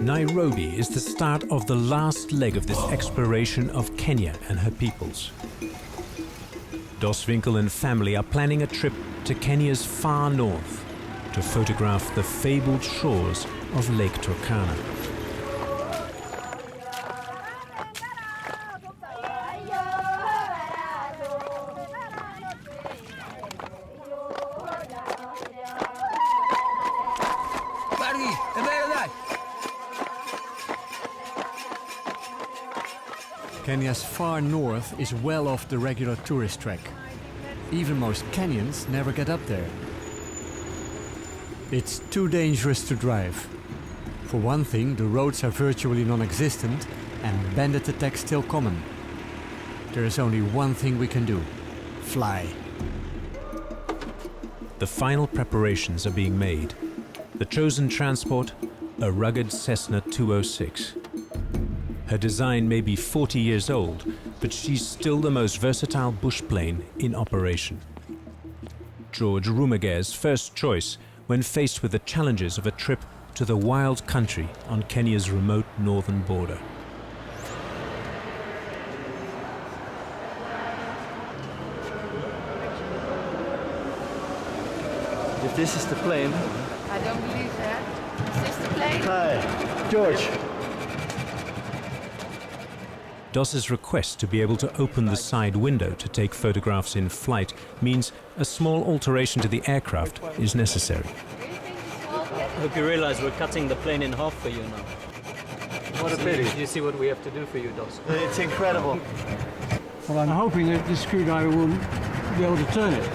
Nairobi is the start of the last leg of this exploration of Kenya and her peoples. Winkel and family are planning a trip to Kenya's far north to photograph the fabled shores of Lake Turkana. Kenya's far north is well off the regular tourist track. Even most Kenyans never get up there. It's too dangerous to drive. For one thing, the roads are virtually non-existent and bandit attacks still common. There is only one thing we can do: fly. The final preparations are being made. The chosen transport, a rugged Cessna 206. Her design may be 40 years old, but she's still the most versatile bush plane in operation. George Rumager's first choice when faced with the challenges of a trip to the wild country on Kenya's remote northern border. If this is the plane... I don't believe that. Is this the plane? Hi, George. Doss's request to be able to open the side window to take photographs in flight means a small alteration to the aircraft is necessary. I hope you realize we're cutting the plane in half for you now. What a pity. You see what we have to do for you, Doss? It's incredible. Well, I'm hoping that this screwdriver will be able to turn it.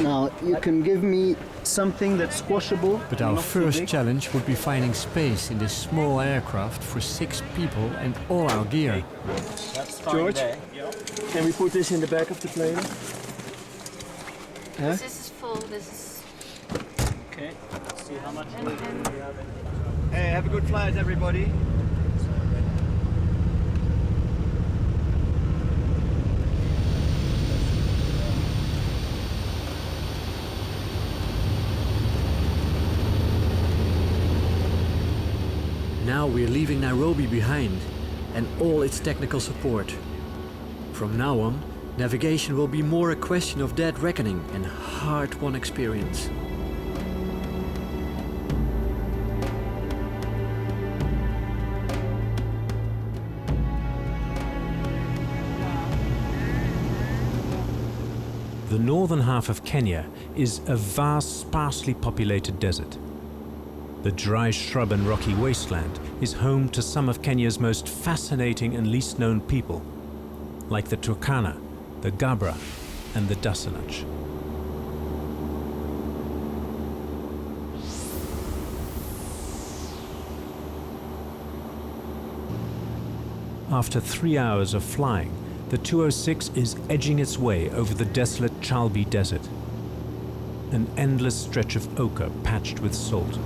Now, you can give me something that's squashable. But our first challenge would be finding space in this small aircraft for 6 people and all our gear. That's fine. George, there. can we put this in the back of the plane? Huh? This is full, this is... Okay, let's see how much we have in. Hey, have a good flight, everybody. Now we're leaving Nairobi behind and all its technical support. From now on, navigation will be more a question of dead reckoning and hard-won experience. The northern half of Kenya is a vast, sparsely populated desert. The dry shrub and rocky wasteland is home to some of Kenya's most fascinating and least known people, like the Turkana, the Gabra, and the Dassanach. After 3 hours of flying, the 206 is edging its way over the desolate Chalbi Desert, an endless stretch of ochre patched with salt.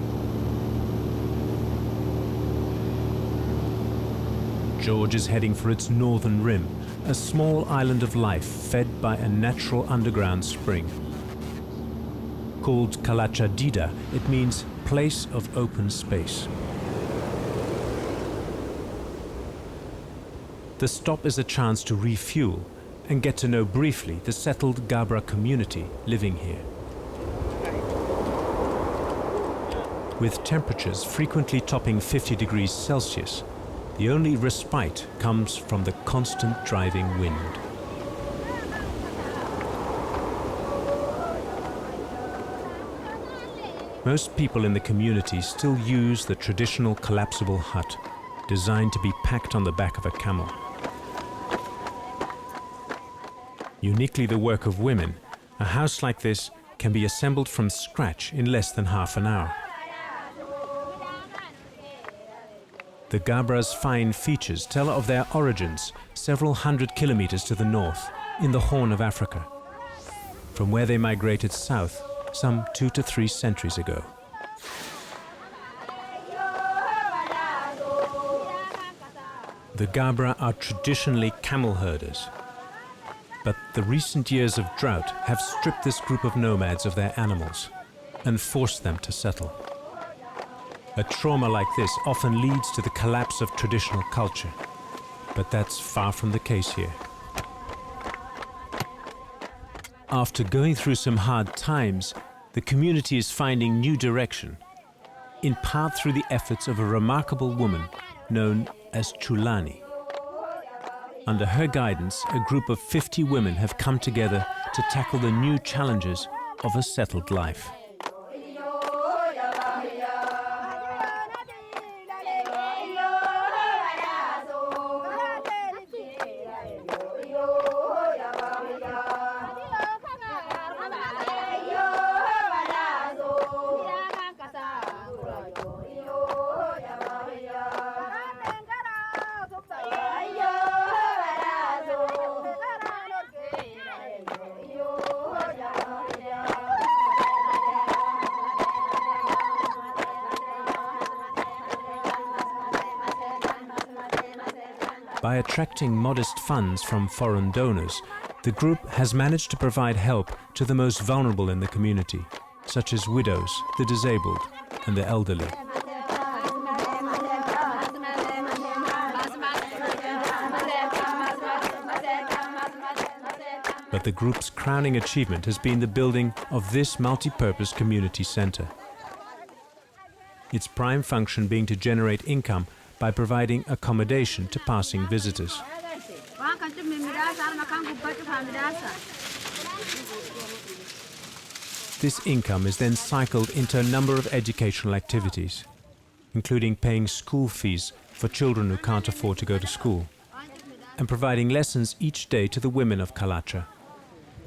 George is heading for its northern rim, a small island of life fed by a natural underground spring. Called Kalachadida, it means place of open space. The stop is a chance to refuel and get to know briefly the settled Gabra community living here. With temperatures frequently topping 50 degrees Celsius, the only respite comes from the constant driving wind. Most people in the community still use the traditional collapsible hut, designed to be packed on the back of a camel. Uniquely the work of women, a house like this can be assembled from scratch in less than half an hour. The Gabra's fine features tell of their origins several hundred kilometers to the north, in the Horn of Africa, from where they migrated south some 2 to 3 centuries ago. The Gabra are traditionally camel herders, but the recent years of drought have stripped this group of nomads of their animals and forced them to settle. A trauma like this often leads to the collapse of traditional culture, but that's far from the case here. After going through some hard times, the community is finding new direction, in part through the efforts of a remarkable woman known as Chulani. Under her guidance, a group of 50 women have come together to tackle the new challenges of a settled life. By attracting modest funds from foreign donors, the group has managed to provide help to the most vulnerable in the community, such as widows, the disabled, and the elderly. But the group's crowning achievement has been the building of this multi-purpose community center. Its prime function being to generate income by providing accommodation to passing visitors. This income is then cycled into a number of educational activities, including paying school fees for children who can't afford to go to school, and providing lessons each day to the women of Kalatra,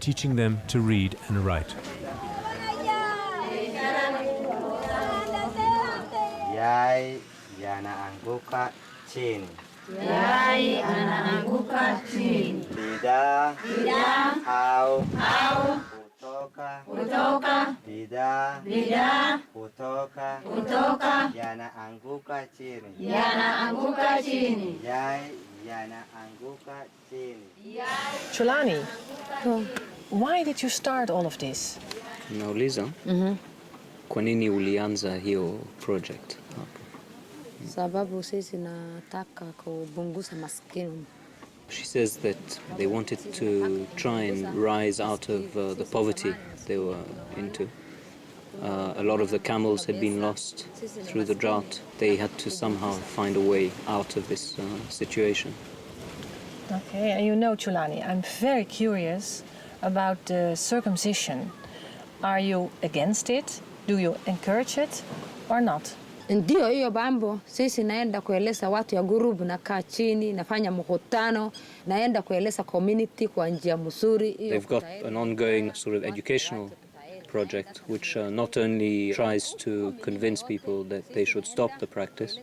teaching them to read and write. Yai yanaanguka chini. Yai anaanguka chini. Bida au kutoka bida kutoka yanaanguka chini. Yanaanguka chini. Yai yanaanguka chini. Chulani, why did you start all of this? Nauliza, kwa nini ulianza hiyo project? Sababu sisi nataka kupunguza maskini. She says that they wanted to try and rise out of the poverty they were into. A lot of the camels had been lost through the drought. They had to somehow find a way out of this situation. Okay, and you know, Chulani, I'm very curious about the circumcision. Are you against it? Do you encourage it or not? Ndio hiyo bambo, sisi naenda kueleza watu ya group na kaa chini, nafanya mkutano, naenda kueleza community kwa njia mzuri. They've got an ongoing sort of educational project which not only tries to convince people that they should stop the practice,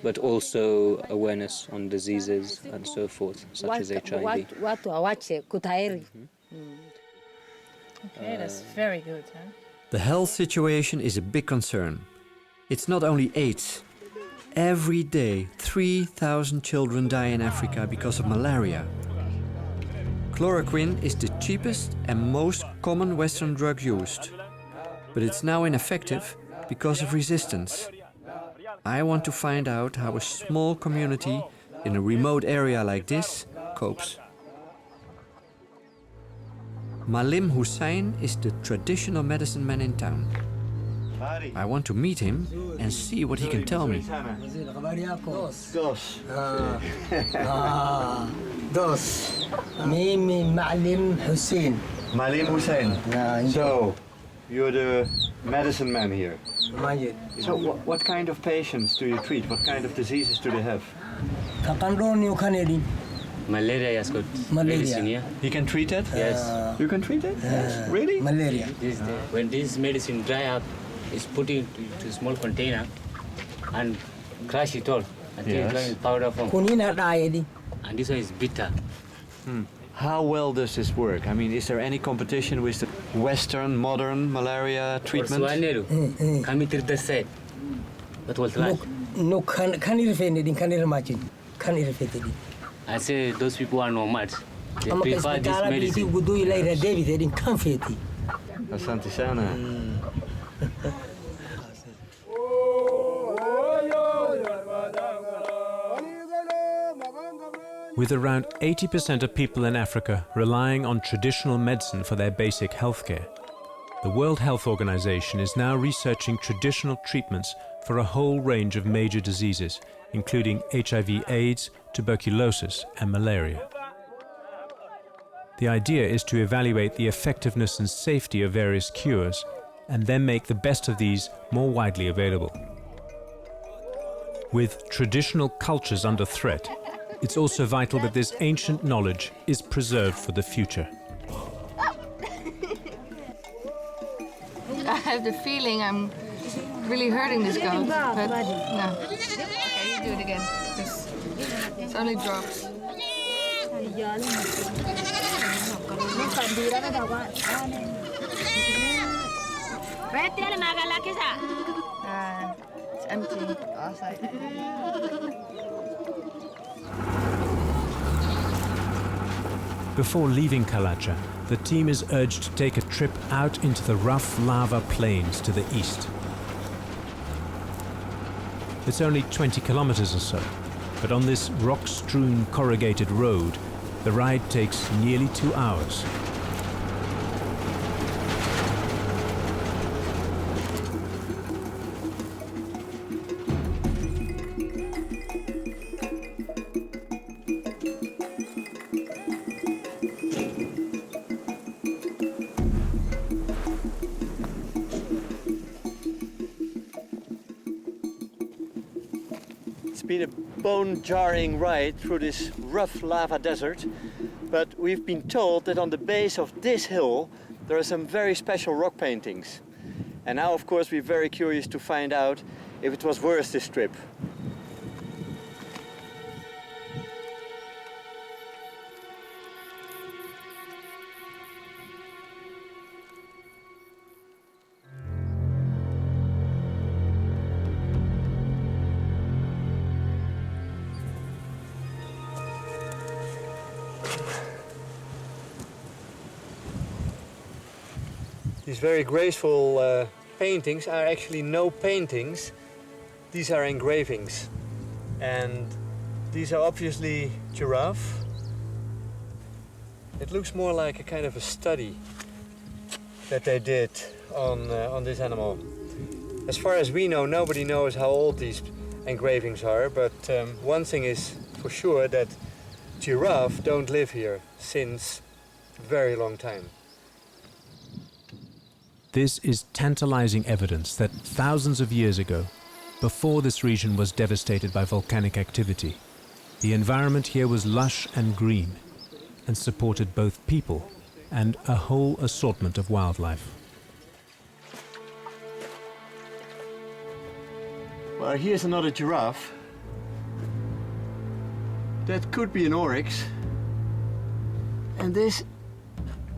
but also awareness on diseases and so forth, such as HIV. Watu awache kutahiri. Okay, that's very good. Huh? The health situation is a big concern. It's not only AIDS. Every day, 3,000 children die in Africa because of malaria. Chloroquine is the cheapest and most common Western drug used. But it's now ineffective because of resistance. I want to find out how a small community in a remote area like this copes. Malim Hussein is the traditional medicine man in town. I want to meet him and see what he can tell me. Dos. Mimi Malim Hussein. Malim Hussein. So, you're the medicine man here. So, what kind of patients do you treat? What kind of diseases do they have? Malaria has got medicine here. He can treat it? Yes. You can treat it? Really? Malaria. When this medicine dry up, it's put into a small container and crush it all until it's in powder form. And this one is bitter. How well does this work? I mean, is there any competition with the Western, modern malaria treatment? Kami terdesak. Betul kan? No, can you imagine? Can you imagine? I say those people are nomads. They prefer this medicine. Asante sana. With around 80% of people in Africa relying on traditional medicine for their basic healthcare, the World Health Organization is now researching traditional treatments for a whole range of major diseases, including HIV/AIDS, tuberculosis, and malaria. The idea is to evaluate the effectiveness and safety of various cures and then make the best of these more widely available. With traditional cultures under threat, it's also vital that this ancient knowledge is preserved for the future. I have the feeling I'm really hurting this goat, but no. Okay, you do it again. It's only drops. It's empty. Before leaving Kalacha, the team is urged to take a trip out into the rough lava plains to the east. It's only 20 kilometers or so, but on this rock-strewn corrugated road, the ride takes nearly 2 hours. It's been a bone-jarring ride through this rough lava desert, but we've been told that on the base of this hill there are some very special rock paintings. And now, of course, we're very curious to find out if it was worth this trip. These very graceful paintings are actually no paintings. These are engravings. And these are obviously giraffe. It looks more like a kind of a study that they did on this animal. As far as we know, nobody knows how old these engravings are, but one thing is for sure, that giraffe don't live here since a very long time. This is tantalizing evidence that thousands of years ago, before this region was devastated by volcanic activity, the environment here was lush and green and supported both people and a whole assortment of wildlife. Well, here's another giraffe. That could be an oryx. And this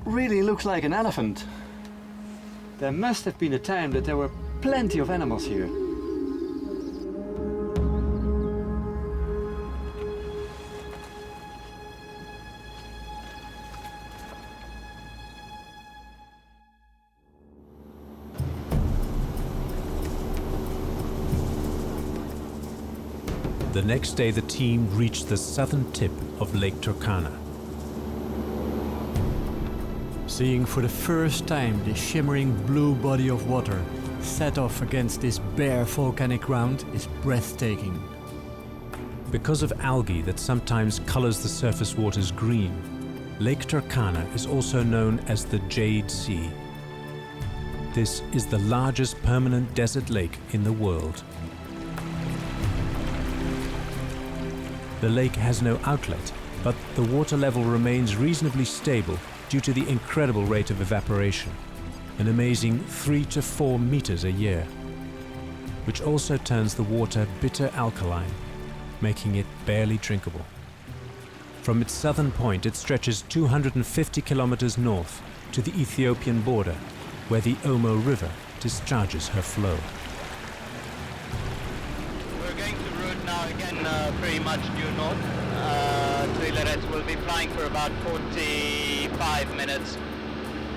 really looks like an elephant. There must have been a time that there were plenty of animals here. The next day, the team reached the southern tip of Lake Turkana. Seeing for the first time the shimmering blue body of water set off against this bare volcanic ground is breathtaking. Because of algae that sometimes colors the surface waters green, Lake Turkana is also known as the Jade Sea. This is the largest permanent desert lake in the world. The lake has no outlet, but the water level remains reasonably stable due to the incredible rate of evaporation, an amazing 3 to 4 meters a year, which also turns the water bitter alkaline, making it barely drinkable. From its southern point, it stretches 250 kilometers north to the Ethiopian border, where the Omo River discharges her flow. We're going to route now again pretty much due north. Trilerets will be flying for about 45 minutes.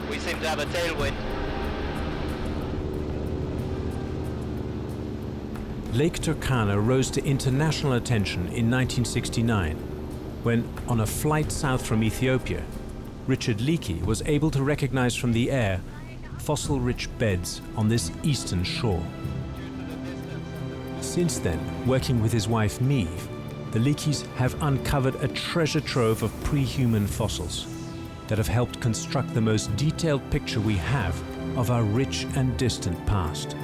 We seem to have a tailwind. Lake Turkana rose to international attention in 1969 when, on a flight south from Ethiopia, Richard Leakey was able to recognize from the air fossil-rich beds on this eastern shore. Since then, working with his wife Meave, the Leakeys have uncovered a treasure trove of pre-human fossils that have helped construct the most detailed picture we have of our rich and distant past.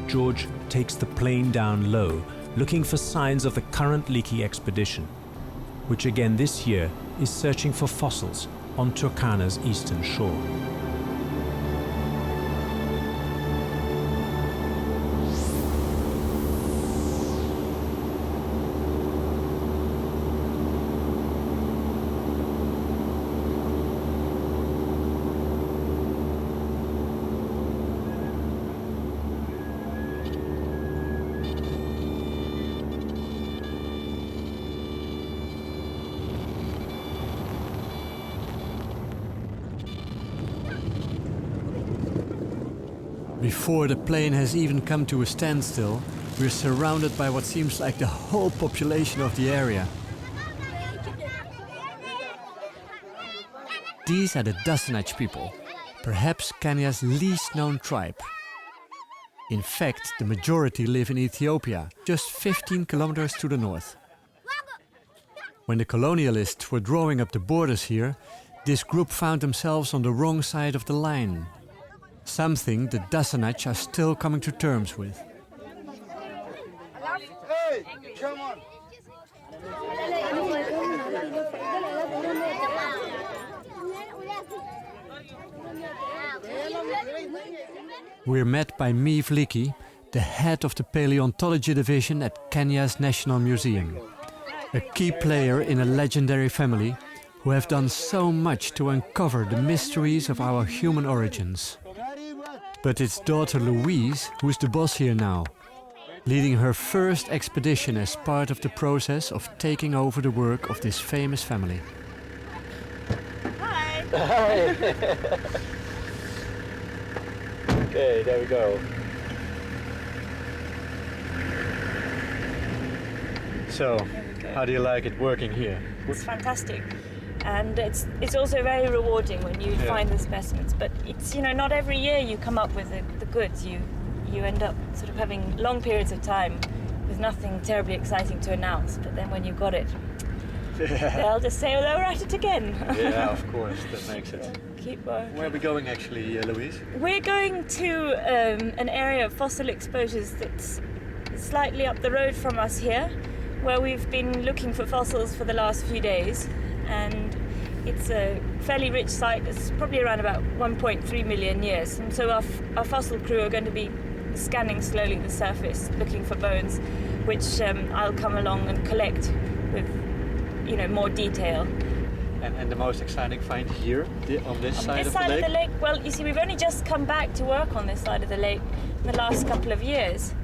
George takes the plane down low, looking for signs of the current Leakey expedition, which again this year is searching for fossils on Turkana's eastern shore. Before the plane has even come to a standstill, we're surrounded by what seems like the whole population of the area. These are the Dassanach people, perhaps Kenya's least known tribe. In fact, the majority live in Ethiopia, just 15 kilometers to the north. When the colonialists were drawing up the borders here, this group found themselves on the wrong side of the line. Something the Dassanach are still coming to terms with. Hey, come on. We're met by Louise Leakey, the head of the paleontology division at Kenya's National Museum. A key player in a legendary family who have done so much to uncover the mysteries of our human origins. But it's daughter Louise who's the boss here now, leading her first expedition as part of the process of taking over the work of this famous family. Hi! Hi! Okay, there we go. So, how do you like it working here? It's fantastic. And it's also very rewarding when you find the specimens. But it's, you know, not every year you come up with the goods. You end up sort of having long periods of time with nothing terribly exciting to announce. But then when you got it, they'll just say, oh, we're at it again. Yeah, of course, that makes it. Keep working. Where are we going actually, Louise? We're going to an area of fossil exposures that's slightly up the road from us here, where we've been looking for fossils for the last few days. And it's a fairly rich site. It's probably around about 1.3 million years. And so our fossil crew are going to be scanning slowly the surface, looking for bones, which I'll come along and collect with, you know, more detail. And the most exciting find here, on this side of the lake? This side of the lake, well, you see, we've only just come back to work on this side of the lake in the last couple of years.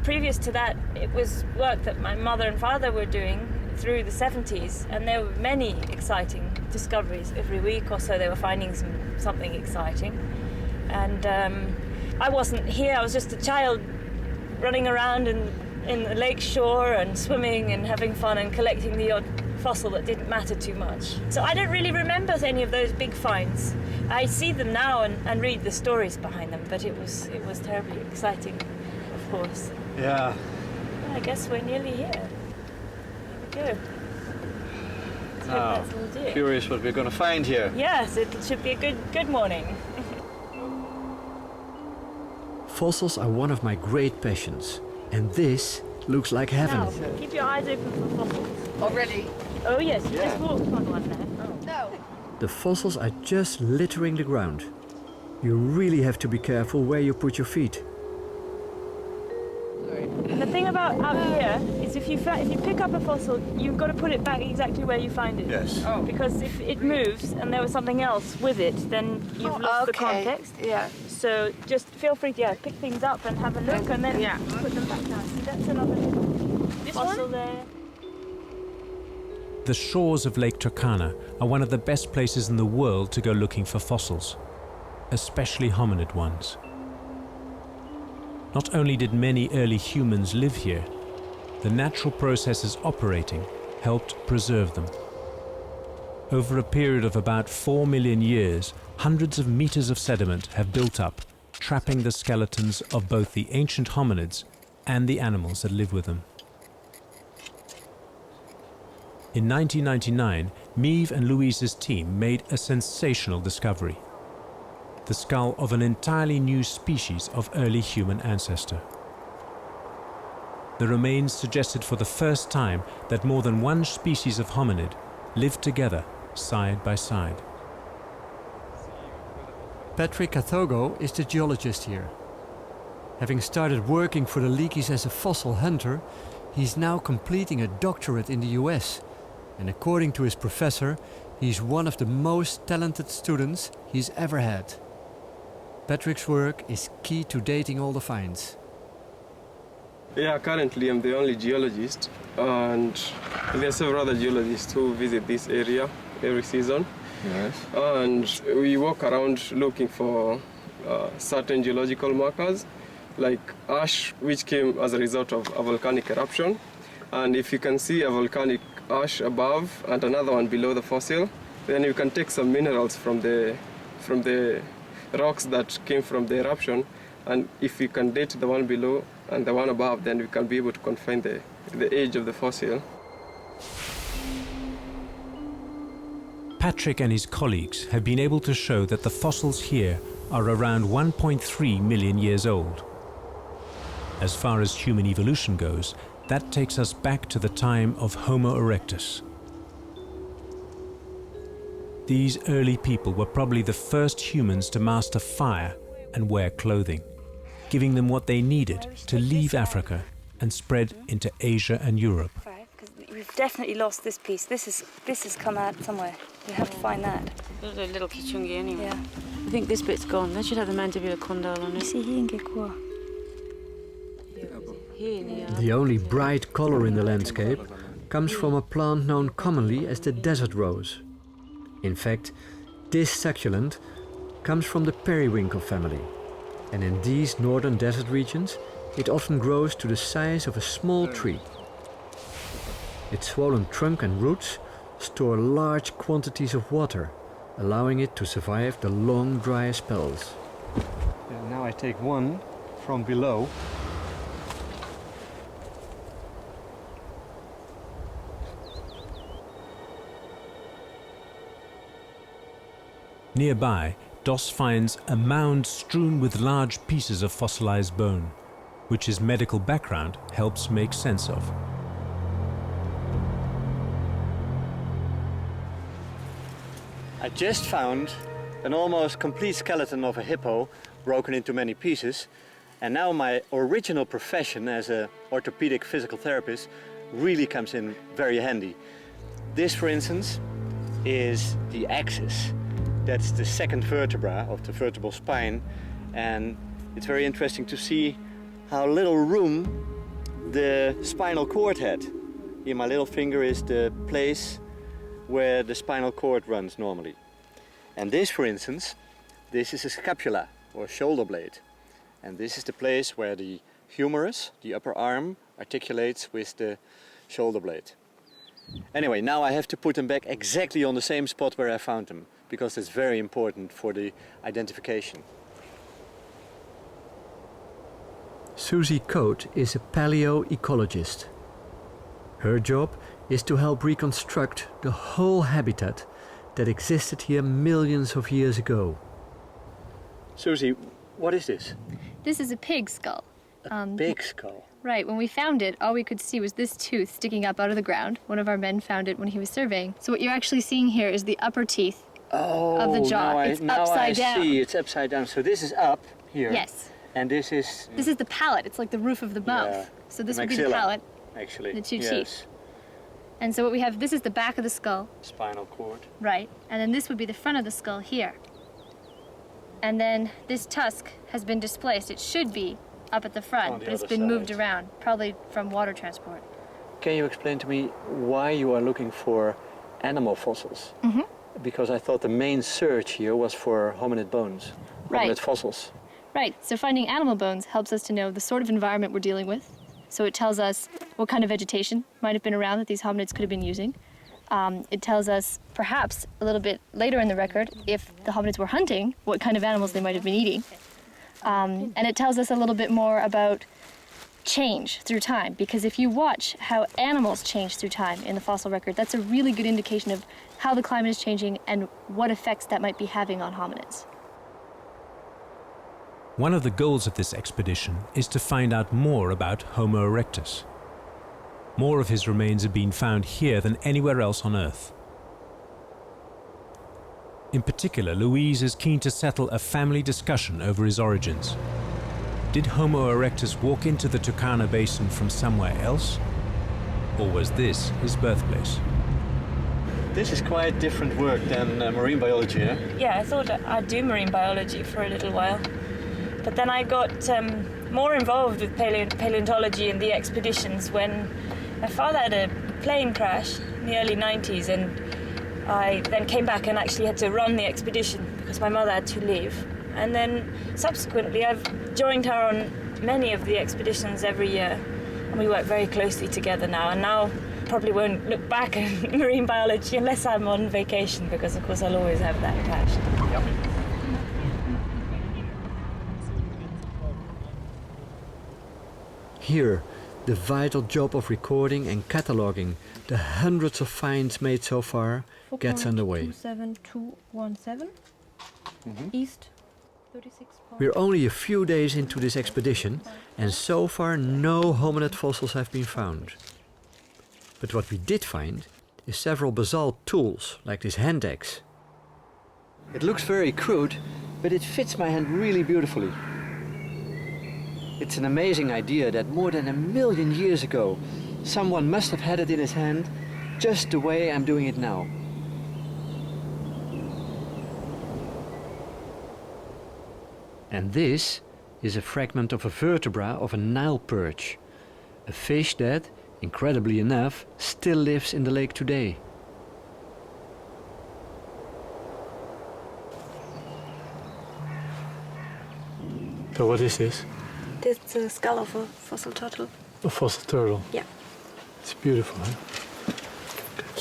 Previous to that, it was work that my mother and father were doing through the 70s, and there were many exciting discoveries. Every week or so they were finding something exciting. And I wasn't here, I was just a child running around in the lake shore and swimming and having fun and collecting the odd fossil that didn't matter too much. So I don't really remember any of those big finds. I see them now and read the stories behind them, but it was terribly exciting, of course. Yeah. I guess we're nearly here. Here we go. Now, curious what we're going to find here. Yes, it should be a good morning. Fossils are one of my great passions, and this looks like heaven. Now, keep your eyes open for fossils. Oh, really? Oh, yes, you just walked on one there. No. The fossils are just littering the ground. You really have to be careful where you put your feet. The thing about up here is if you pick up a fossil, you've got to put it back exactly where you find it. Yes. Oh. Because if it moves and there was something else with it, then you've lost the context. Yeah. So just feel free to pick things up and have a look, and then put them back down. See, that's another fossil there. The shores of Lake Turkana are one of the best places in the world to go looking for fossils, especially hominid ones. Not only did many early humans live here, the natural processes operating helped preserve them. Over a period of about 4 million years, hundreds of meters of sediment have built up, trapping the skeletons of both the ancient hominids and the animals that live with them. In 1999, Mive and Louise's team made a sensational discovery: the skull of an entirely new species of early human ancestor. The remains suggested for the first time that more than one species of hominid lived together side by side. Patrick Kathogo is the geologist here. Having started working for the Leakeys as a fossil hunter, he's now completing a doctorate in the US. And according to his professor, he's one of the most talented students he's ever had. Patrick's work is key to dating all the finds. Yeah, currently I'm the only geologist, and there are several other geologists who visit this area every season. Yes. And we walk around looking for certain geological markers, like ash, which came as a result of a volcanic eruption. And if you can see a volcanic ash above and another one below the fossil, then you can take some minerals from the rocks that came from the eruption. And if you can date the one below and the one above, then we can be able to confine the age of the fossil. Patrick and his colleagues have been able to show that the fossils here are around 1.3 million years old. As far as human evolution goes, that takes us back to the time of Homo erectus. These early people were probably the first humans to master fire and wear clothing, giving them what they needed to leave Africa and spread into Asia and Europe. Right, because we've definitely lost this piece. This has come out somewhere. We have to find that. There's a little kichungi anyway. Yeah. I think this bit's gone. That should have the mandibular condyle on it. The only bright color in the landscape comes from a plant known commonly as the desert rose. In fact, this succulent comes from the periwinkle family, and in these northern desert regions it often grows to the size of a small tree. Its swollen trunk and roots store large quantities of water, allowing it to survive the long dry spells. Yeah, now I take one from below. Nearby, Dos finds a mound strewn with large pieces of fossilized bone, which his medical background helps make sense of. I just found an almost complete skeleton of a hippo broken into many pieces, and now my original profession as an orthopedic physical therapist really comes in very handy. This, for instance, is the axis. That's the second vertebra of the vertebral spine, and it's very interesting to see how little room the spinal cord had. Here my little finger is the place where the spinal cord runs normally. And this, for instance, this is a scapula or shoulder blade. And this is the place where the humerus, the upper arm, articulates with the shoulder blade. Anyway, now I have to put them back exactly on the same spot where I found them, because it's very important for the identification. Susie Coate is a paleoecologist. Her job is to help reconstruct the whole habitat that existed here millions of years ago. Susie, what is this? This is a pig skull. A pig skull? Right, when we found it, all we could see was this tooth sticking up out of the ground. One of our men found it when he was surveying. So what you're actually seeing here is the upper teeth of the jaw. It's upside down. Now I see, it's upside down. So this is up here. Yes. And this is... This is the palate. It's like the roof of the mouth. Yeah, so this would be the palate. Actually. The two teeth. And so what we have, this is the back of the skull. Spinal cord. Right. And then this would be the front of the skull here. And then this tusk has been displaced. It should be up at the front, but it's been moved around, probably from water transport. Can you explain to me why you are looking for animal fossils? Mm-hmm. Because I thought the main search here was for hominid bones, hominid fossils. Right, so finding animal bones helps us to know the sort of environment we're dealing with. So it tells us what kind of vegetation might have been around that these hominids could have been using. It tells us, perhaps a little bit later in the record, if the hominids were hunting, what kind of animals they might have been eating. And it tells us a little bit more about change through time, because if you watch how animals change through time in the fossil record, that's a really good indication of how the climate is changing and what effects that might be having on hominids. One of the goals of this expedition is to find out more about Homo erectus. More of his remains have been found here than anywhere else on Earth. In particular, Louise is keen to settle a family discussion over his origins. Did Homo erectus walk into the Turkana Basin from somewhere else? Or was this his birthplace? This is quite different work than marine biology, eh? Yeah, I thought I'd do marine biology for a little while. But then I got more involved with paleontology and the expeditions when my father had a plane crash in the early 90s, and I then came back and actually had to run the expedition because my mother had to leave. And then subsequently I've joined her on many of the expeditions every year, and we work very closely together now. And now probably won't look back at marine biology unless I'm on vacation, because of course I'll always have that attached. Yep. Here, the vital job of recording and cataloging the hundreds of finds made so far gets underway. 4.27217 east 36. We're only a few days into this expedition, and so far no hominid fossils have been found. But what we did find is several basalt tools, like this hand axe. It looks very crude, but it fits my hand really beautifully. It's an amazing idea that more than 1 million years ago, someone must have had it in his hand just the way I'm doing it now. And this is a fragment of a vertebra of a Nile perch, a fish that, incredibly enough, still lives in the lake today. So what is this? This is the skull of a fossil turtle. A fossil turtle? Yeah. It's beautiful,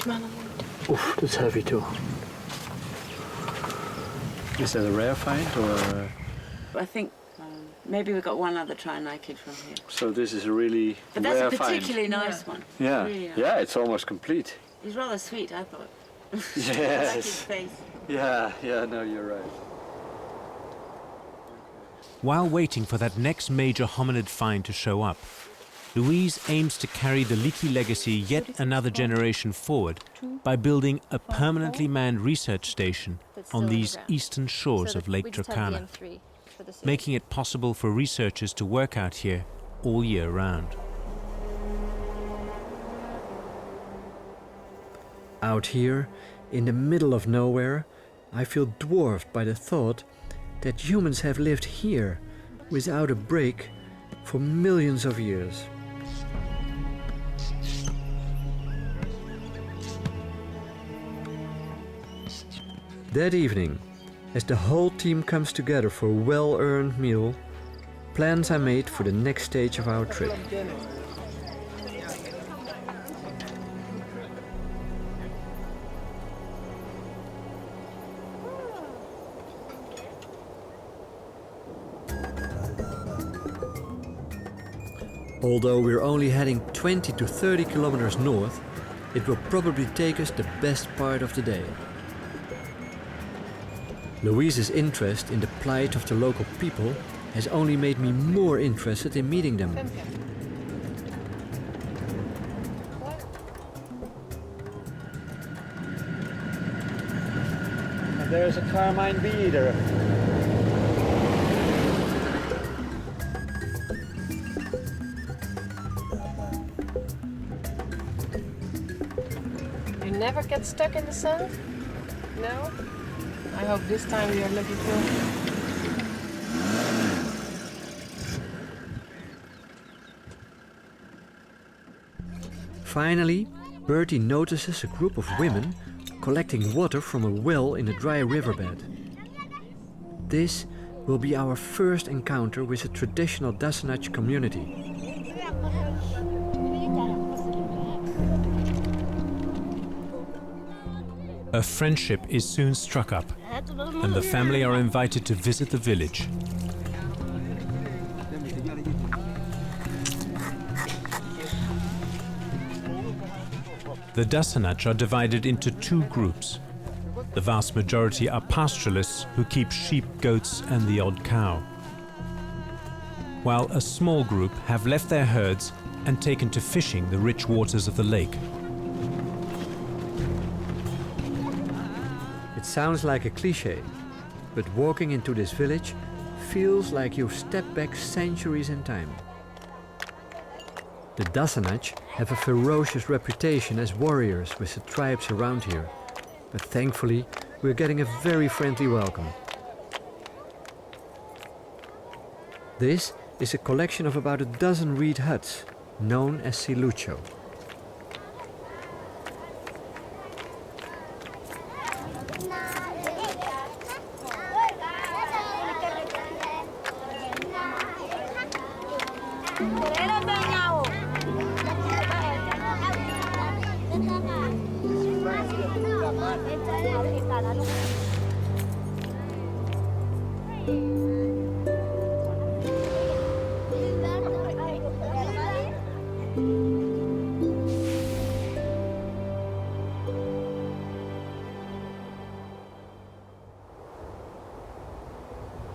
huh? Oof, that's heavy too. Is that a rare find, or...? I think maybe we got one other trianakid from here. So this is a really But that's a particularly nice one. Yeah, Really nice. yeah, it's almost complete. He's rather sweet, I thought. Yes. I like his face. Yeah, no, you're right. While waiting for that next major hominid find to show up, Louise aims to carry the Leakey legacy yet another generation forward by building a permanently manned research station on these eastern shores of Lake Turkana, making it possible for researchers to work out here all year round. Out here, in the middle of nowhere, I feel dwarfed by the thought that humans have lived here without a break for millions of years. That evening, as the whole team comes together for a well-earned meal, plans are made for the next stage of our trip. Although we're only heading 20 to 30 kilometers north, it will probably take us the best part of the day. Louise's interest in the plight of the local people has only made me more interested in meeting them. And there's a carmine bee eater. You never get stuck in the sun? No? I hope this time you're lucky too. Finally, Bertie notices a group of women collecting water from a well in a dry riverbed. This will be our first encounter with a traditional Dassanach community. A friendship is soon struck up, and the family are invited to visit the village. The Dassanach are divided into two groups. The vast majority are pastoralists who keep sheep, goats and the odd cow, while a small group have left their herds and taken to fishing the rich waters of the lake. It sounds like a cliché, but walking into this village feels like you've stepped back centuries in time. The Dassanach have a ferocious reputation as warriors with the tribes around here, but thankfully we're getting a very friendly welcome. This is a collection of about a dozen reed huts, known as silucho.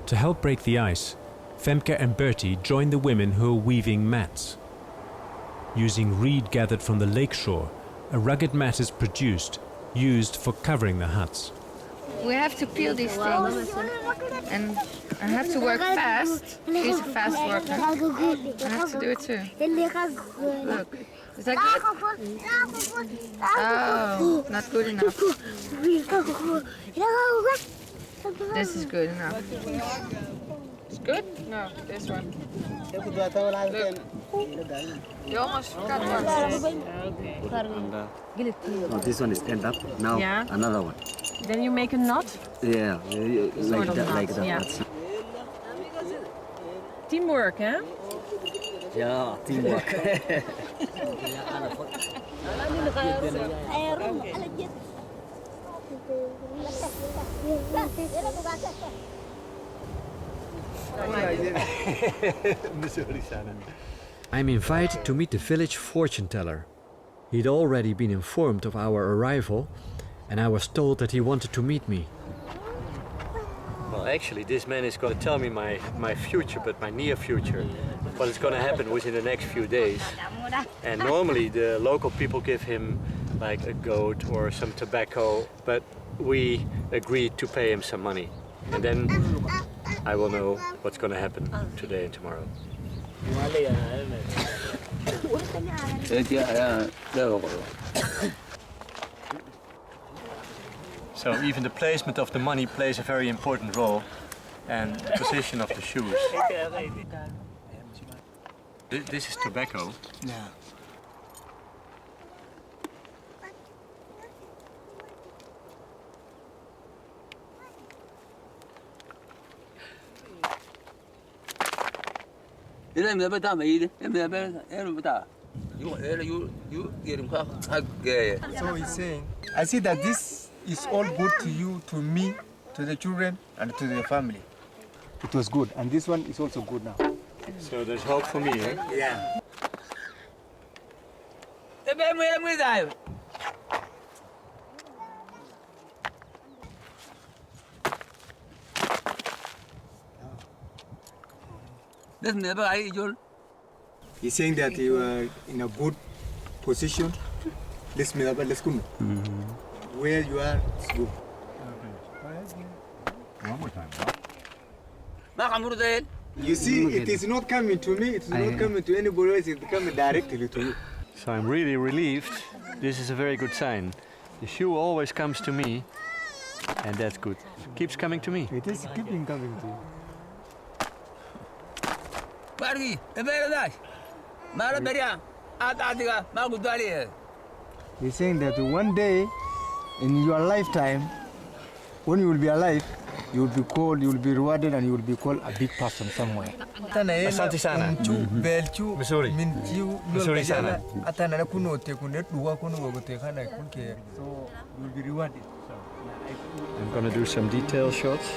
To help break the ice, Femke and Bertie join the women who are weaving mats. Using reed gathered from the lake shore, a rugged mat is produced, used for covering the huts. We have to peel these things, and I have to work fast. She's a fast worker. I have to do it too. Look, is that good? Oh, not good enough. This is good enough. It's good? No, this one. Look. You almost got one. Oh, this one is stand up. Now Yeah. another one. Then you make a knot. Yeah, Sort of like knot, that. yeah. That's- Teamwork, hè? Yeah, teamwork. I'm invited to meet the village fortune teller. He'd already been informed of our arrival, and I was told that he wanted to meet me. Well, actually, this man is going to tell me my future, but my near future. What is going to happen within the next few days. And normally the local people give him like a goat or some tobacco, but we agreed to pay him some money. And then I will know what's going to happen today and tomorrow. So even the placement of the money plays a very important role, and the position of the shoes. This is tobacco. Yeah. So he's saying, I see that this is all good to you, to me, to the children, and to the family. It was good, and this one is also good now. So there's hope for me, eh? Yeah. He's saying that you are in a good position. Let's go. Where you are, it's good. One more time. You see, it is not coming to me, it's not coming to anybody else, it's coming directly to you. So I'm really relieved. This is a very good sign. The shoe always comes to me, and that's good. It keeps coming to me. It is keeping coming to you. He's saying that one day in your lifetime, when you will be alive, you will be called, you will be rewarded, and you will be called a big person somewhere. Asante sana. Missouri. Missouri sana. So you will be rewarded. I'm gonna do some detail shots.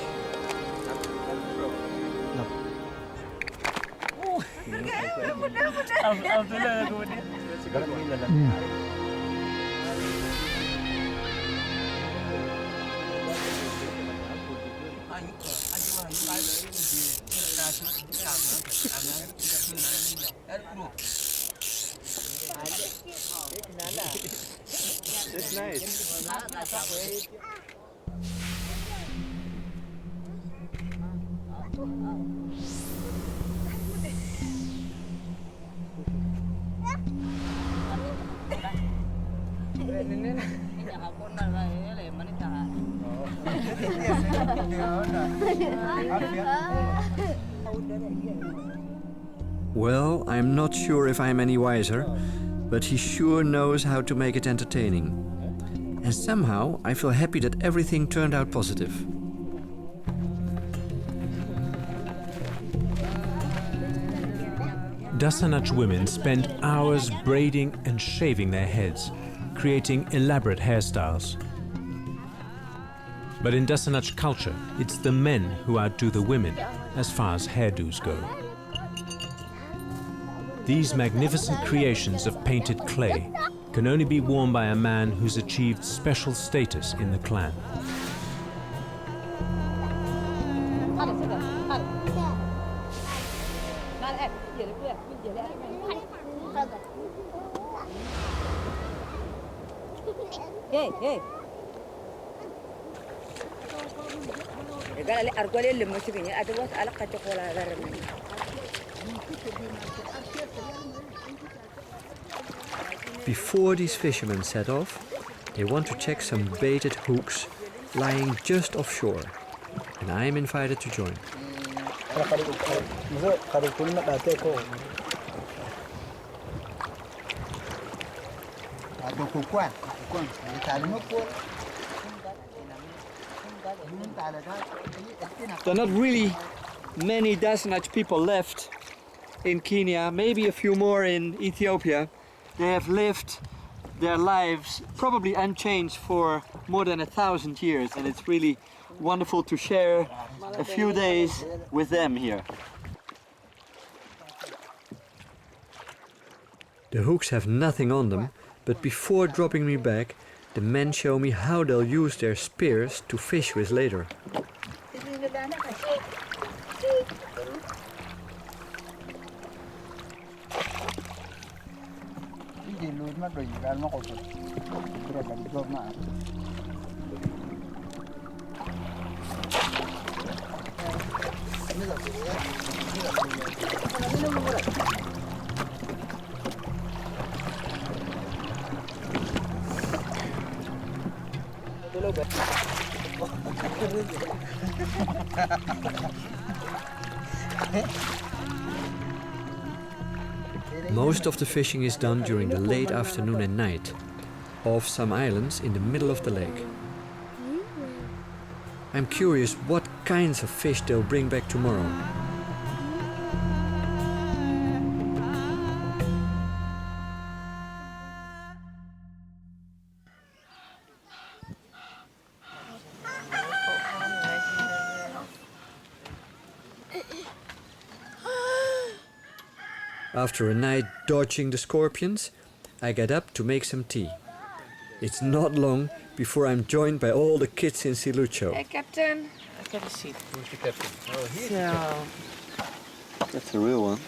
That's nice. Well, I'm not sure if I'm any wiser, but he sure knows how to make it entertaining. And somehow I feel happy that everything turned out positive. Dassanach women spend hours braiding and shaving their heads, creating elaborate hairstyles. But in Dassanach culture, it's the men who outdo the women as far as hairdos go. These magnificent creations of painted clay can only be worn by a man who's achieved special status in the clan. Before these fishermen set off, they want to check some baited hooks lying just offshore, and I am invited to join. There are not really many Dassanach people left in Kenya, maybe a few more in Ethiopia. They have lived their lives probably unchanged for more than 1,000 years, and it's really wonderful to share a few days with them here. The hooks have nothing on them, but before dropping me back, the men show me how they'll use their spears to fish with later. Most of the fishing is done during the late afternoon and night, off some islands in the middle of the lake. I'm curious what kinds of fish they'll bring back tomorrow. After a night dodging the scorpions, I get up to make some tea. It's not long before I'm joined by all the kids in Silucho. Hey, Captain. Let's have a seat. Who's the captain? Oh, he's the captain. That's the real one.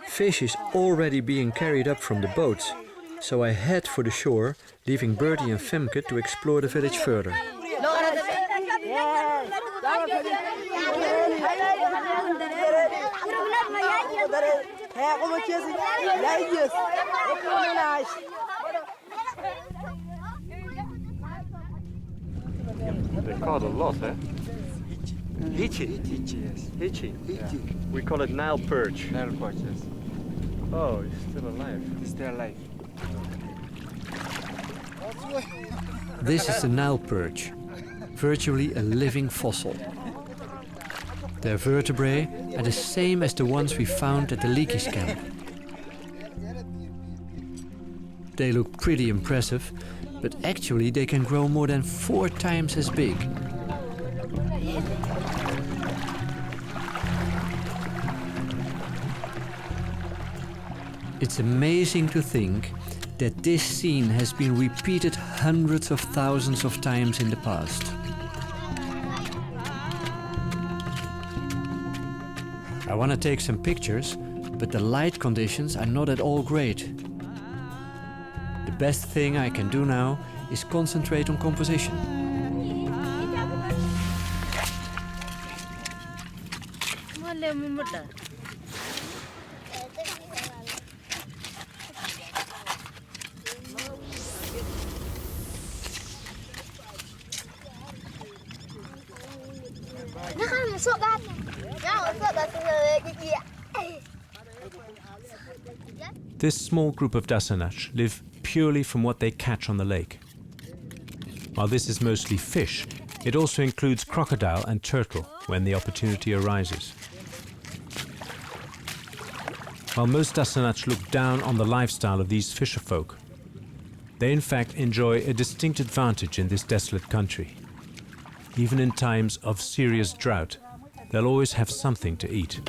Fish is already being carried up from the boats, so I head for the shore, leaving Bertie and Femke to explore the village further. They caught a lot, eh? Hitchy. Hitchy, yes. Hitchy. Yeah. We call it Nile perch. Nile perch, yes. Oh, he's still alive. He's still alive. This is the Nile perch, virtually a living fossil. Their vertebrae are the same as the ones we found at the Leakey's camp. They look pretty impressive, but actually they can grow more than 4 times as big. It's amazing to think that this scene has been repeated hundreds of thousands of times in the past. I want to take some pictures, but the light conditions are not at all great. The best thing I can do now is concentrate on composition. This small group of Dassanach live purely from what they catch on the lake. While this is mostly fish, it also includes crocodile and turtle when the opportunity arises. While most Dassanach look down on the lifestyle of these fisherfolk, they in fact enjoy a distinct advantage in this desolate country. Even in times of serious drought, they'll always have something to eat.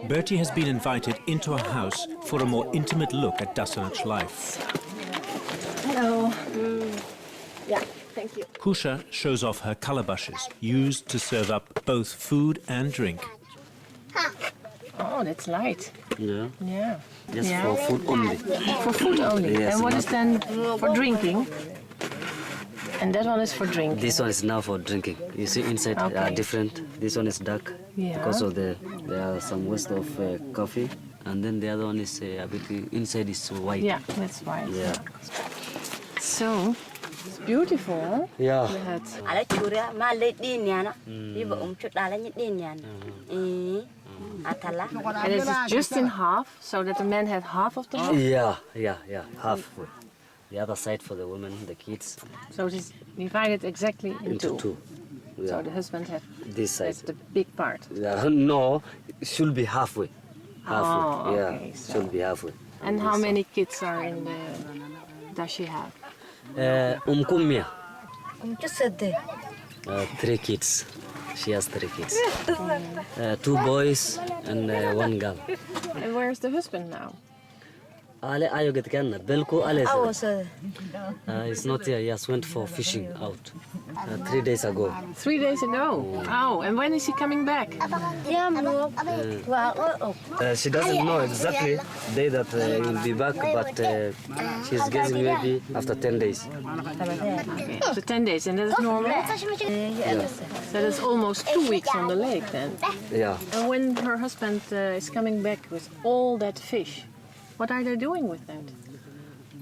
Bertie has been invited into a house for a more intimate look at Dassanach life. Hello. Yeah, thank you. Kusha shows off her calabashes, used to serve up both food and drink. Oh, that's light. Yeah. Yeah. Just for food only. For food only. Yes, and what not- is then for drinking? And that one is for drinking. This one is now for drinking. You see inside are Okay. different. This one is dark Yeah. because of there are some waste of coffee, and then the other one is a bit inside is white. Yeah, that's white. Yeah. So, it's beautiful, huh? Yeah. The hat. Ala chura ma le din yana. Iba chut ala ni din yana. Atala. And it is just in half, so that the men have half of the half? Yeah. Halfway. The other side for the women, the kids. So it is divided exactly into two. Yeah. So the husband has This side. that's the big part. Yeah, no, it should be halfway. Halfway. Oh, yeah, okay, so- should be halfway. And how many kids are in the does she have? Kumia. Just said there. 3 kids. She has 3 kids. 2 boys and 1 girl. And where's the husband now? Ale ayo get kanna belko ale. I was He's not here. He has went for fishing out 3 days ago. 3 days ago. Oh, and when is he coming back? She doesn't know exactly the day that he will be back, but she's guessing maybe after 10 days. Okay, so 10 days, and that is normal? So that's almost 2 weeks on the lake then. Yeah. And when her husband is coming back with all that fish, what are they doing with that?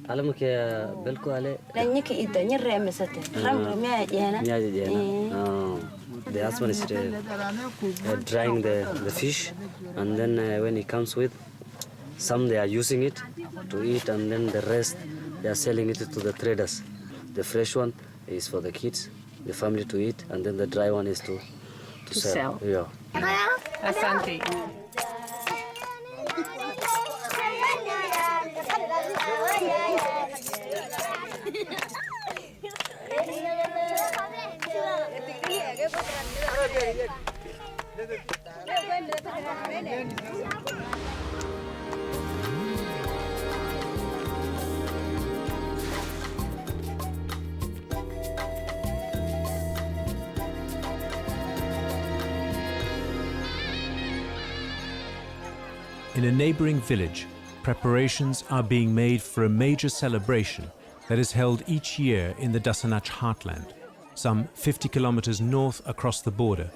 Alam ke belko ale. Nanyiki ida ni remesate. Ram me yana. Oh. The husband is drying the fish, and then when he comes with, some they are using it to eat, and then the rest they are selling it to the traders. The fresh one is for the kids, the family to eat, and then the dry one is to sell. Yeah. Asante. In a neighboring village, preparations are being made for a major celebration that is held each year in the Dassanach heartland, some 50 kilometers north across the border.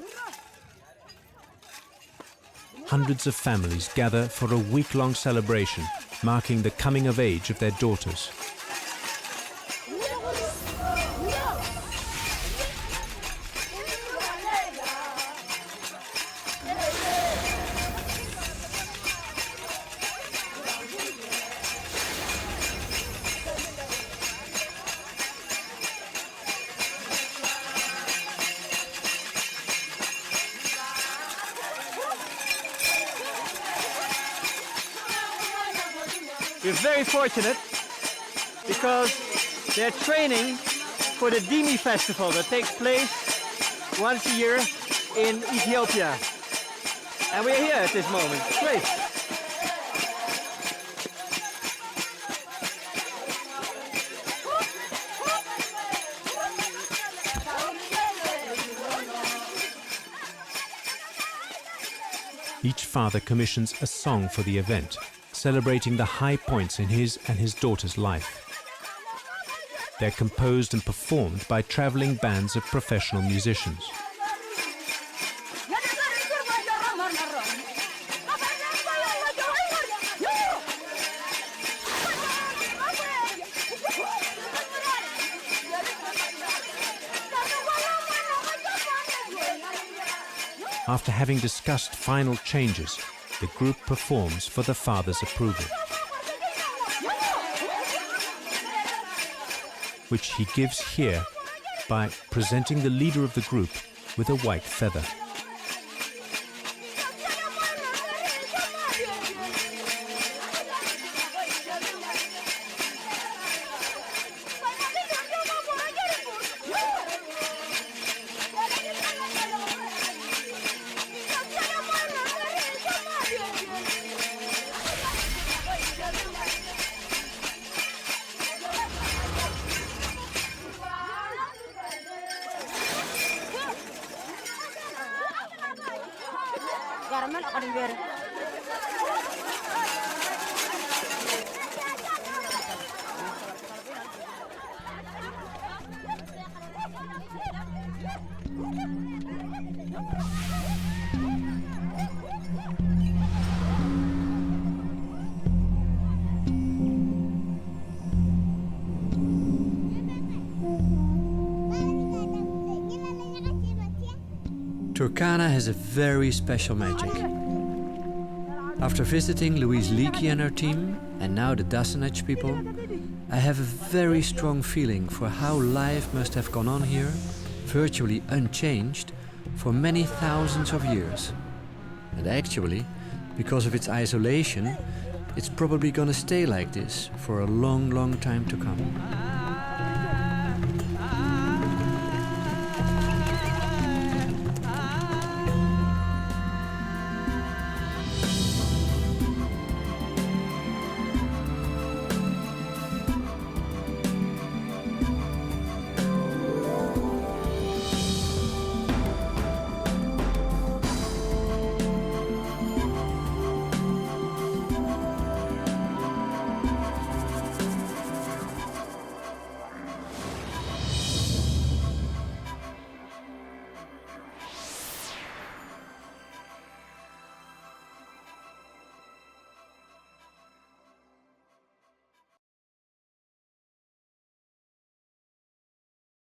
Hundreds of families gather for a week-long celebration, marking the coming of age of their daughters. We're very fortunate because they're training for the Dimi festival that takes place once a year in Ethiopia. And we're here at this moment. Great. Each father commissions a song for the event, celebrating the high points in his and his daughter's life. They're composed and performed by traveling bands of professional musicians. After having discussed final changes, the group performs for the father's approval, which he gives here by presenting the leader of the group with a white feather. Turkana has a very special magic. After visiting Louise Leakey and her team, and now the Dassanach people, I have a very strong feeling for how life must have gone on here, virtually unchanged, for many thousands of years. And actually, because of its isolation, it's probably gonna stay like this for a long, long time to come.